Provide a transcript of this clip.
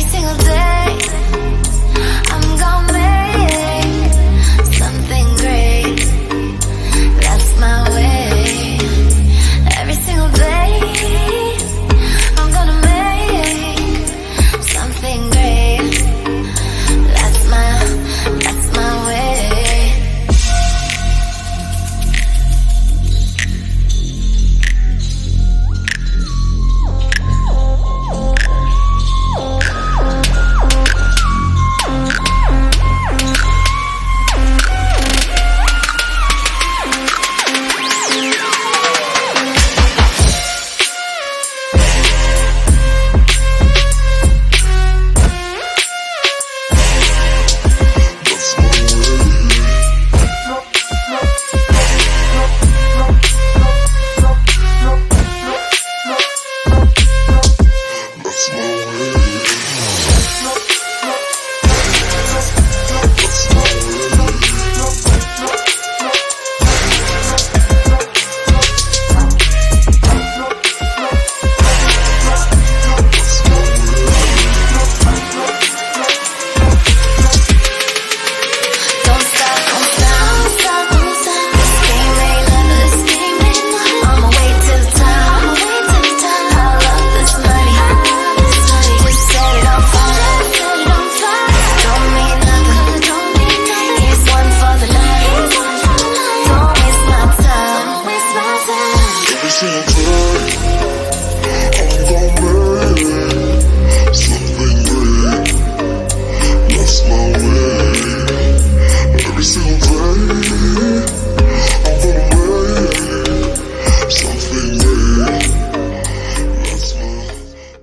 single day I'm gonna make something great. That's my way. Every single day I'm gonna make something great. That's my way. That's my